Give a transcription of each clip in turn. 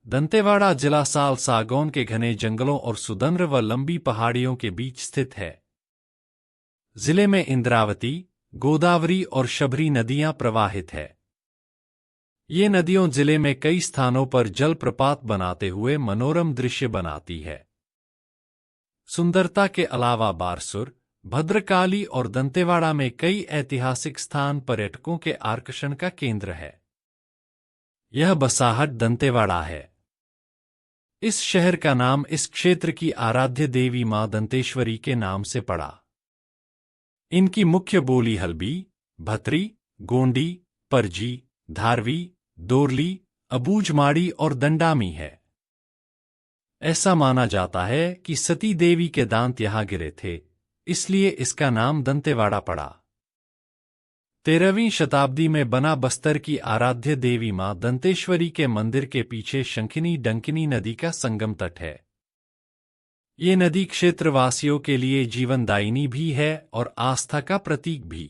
दंतेवाड़ा जिला साल सागौन के घने जंगलों और सुदम्र व लंबी पहाड़ियों के बीच स्थित है। जिले में इंद्रावती, गोदावरी और शबरी नदियां प्रवाहित है। ये नदियों जिले में कई स्थानों पर जलप्रपात बनाते हुए मनोरम दृश्य बनाती है। सुंदरता के अलावा बारसुर, भद्रकाली और दंतेवाड़ा में कई ऐतिहासिक स्थान पर्यटकों के आकर्षण का केंद्र है। यह बसाहट दंतेवाड़ा है। इस शहर का नाम इस क्षेत्र की आराध्य देवी मां दंतेश्वरी के नाम से पड़ा। इनकी मुख्य बोली हल्बी, भत्री, गोंडी, परजी, धारवी, दोरली, अबूझमाड़ी और दंडामी है। ऐसा माना जाता है कि सती देवी के दांत यहां गिरे थे, इसलिए इसका नाम दंतेवाड़ा पड़ा। 13वीं शताब्दी में बना बस्तर की आराध्य देवी मां दंतेश्वरी के मंदिर के पीछे शंखिनी डंकिनी नदी का संगम तट है। ये नदी क्षेत्रवासियों के लिए जीवनदायिनी भी है और आस्था का प्रतीक भी।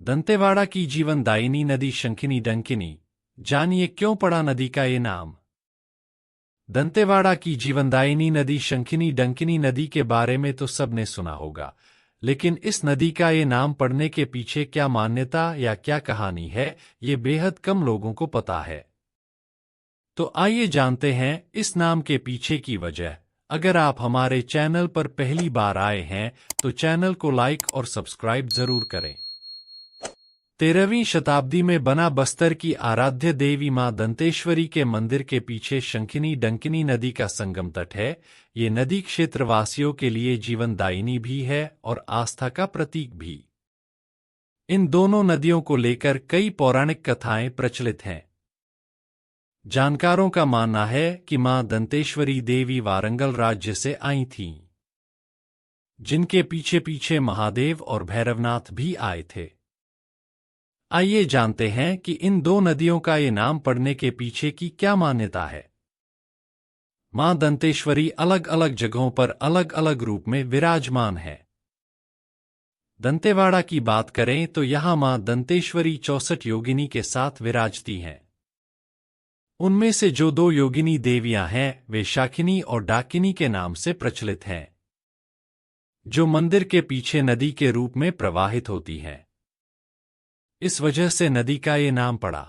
दंतेवाड़ा की जीवनदायिनी नदी शंखिनी डंकिनी, जानिए क्यों पड़ा नदी का ये नाम। दंतेवाड़ा की जीवनदायिनी नदी शंखिनी डंकिनी नदी के बारे में तो सबने सुना होगा, लेकिन इस नदी का ये नाम पड़ने के पीछे क्या मान्यता या क्या कहानी है, ये बेहद कम लोगों को पता है। तो आइए जानते हैं इस नाम के पीछे की वजह। अगर आप हमारे चैनल पर पहली बार आए हैं तो चैनल को लाइक और सब्सक्राइब जरूर करें। 13वीं शताब्दी में बना बस्तर की आराध्य देवी मां दंतेश्वरी के मंदिर के पीछे शंखिनी डंकिनी नदी का संगम तट है। ये नदी क्षेत्रवासियों के लिए जीवनदायिनी भी है और आस्था का प्रतीक भी। इन दोनों नदियों को लेकर कई पौराणिक कथाएं प्रचलित हैं। जानकारों का मानना है कि मां दंतेश्वरी देवी वारंगल राज्य से आई थीं, जिनके पीछे पीछे महादेव और भैरवनाथ भी आए थे। आइए जानते हैं कि इन दो नदियों का ये नाम पड़ने के पीछे की क्या मान्यता है। मां दंतेश्वरी अलग अलग जगहों पर अलग अलग रूप में विराजमान है। दंतेवाड़ा की बात करें तो यहां मां दंतेश्वरी 64 योगिनी के साथ विराजती हैं। उनमें से जो 2 योगिनी देवियां हैं वे शाकिनी और डाकिनी के नाम से प्रचलित हैं, जो मंदिर के पीछे नदी के रूप में प्रवाहित होती हैं। इस वजह से नदी का ये नाम पड़ा।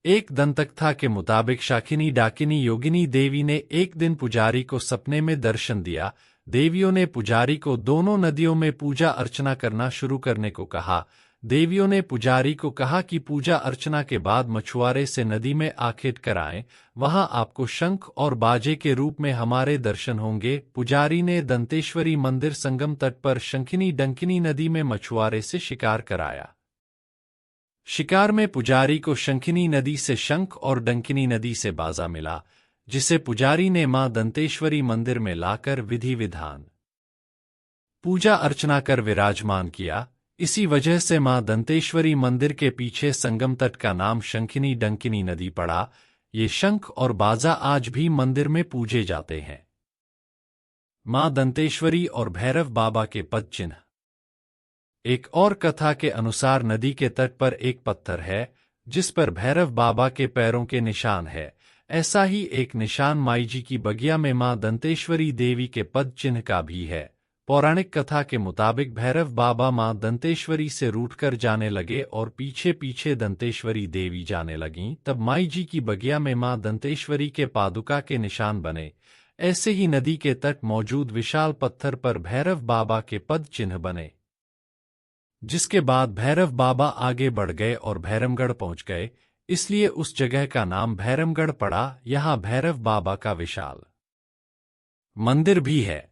एक दंतकथा के मुताबिक शाकिनी डाकिनी योगिनी देवी ने एक दिन पुजारी को सपने में दर्शन दिया। देवियों ने पुजारी को दोनों नदियों में पूजा अर्चना करना शुरू करने को कहा। देवियों ने पुजारी को कहा कि पूजा अर्चना के बाद मछुआरे से नदी में आखेट कराएं, वहां आपको शंख और बाजे के रूप में हमारे दर्शन होंगे। पुजारी ने दंतेश्वरी मंदिर संगम तट पर शंखिनी डंकिनी नदी में मछुआरे से शिकार कराया। शिकार में पुजारी को शंखिनी नदी से शंख और डंकिनी नदी से बाजा मिला, जिसे पुजारी ने मां दंतेश्वरी मंदिर में लाकर विधि विधान पूजा अर्चना कर विराजमान किया। इसी वजह से मां दंतेश्वरी मंदिर के पीछे संगम तट का नाम शंखिनी डंकिनी नदी पड़ा। ये शंख और बाजा आज भी मंदिर में पूजे जाते हैं। मां दंतेश्वरी और भैरव बाबा के पद चिन्ह। एक और कथा के अनुसार नदी के तट पर एक पत्थर है जिस पर भैरव बाबा के पैरों के निशान है। ऐसा ही एक निशान माईजी की बगिया में मां दंतेश्वरी देवी के पद चिन्ह का भी है। पौराणिक कथा के मुताबिक भैरव बाबा मां दंतेश्वरी से रूठकर जाने लगे और पीछे पीछे दंतेश्वरी देवी जाने लगीं। तब माईजी की बगिया में मां दंतेश्वरी के पादुका के निशान बने। ऐसे ही नदी के तट मौजूद विशाल पत्थर पर भैरव बाबा के पद चिन्ह बने, जिसके बाद भैरव बाबा आगे बढ़ गए और भैरमगढ़ पहुंच गए, इसलिए उस जगह का नाम भैरमगढ़ पड़ा। यहां भैरव बाबा का विशाल मंदिर भी है।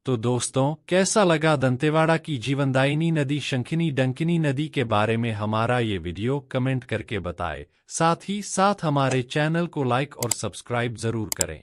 तो दोस्तों, कैसा लगा दंतेवाड़ा की जीवनदायिनी नदी शंखिनी डंकिनी नदी के बारे में हमारा ये वीडियो? कमेंट करके बताएं। साथ ही साथ हमारे चैनल को लाइक और सब्सक्राइब जरूर करें।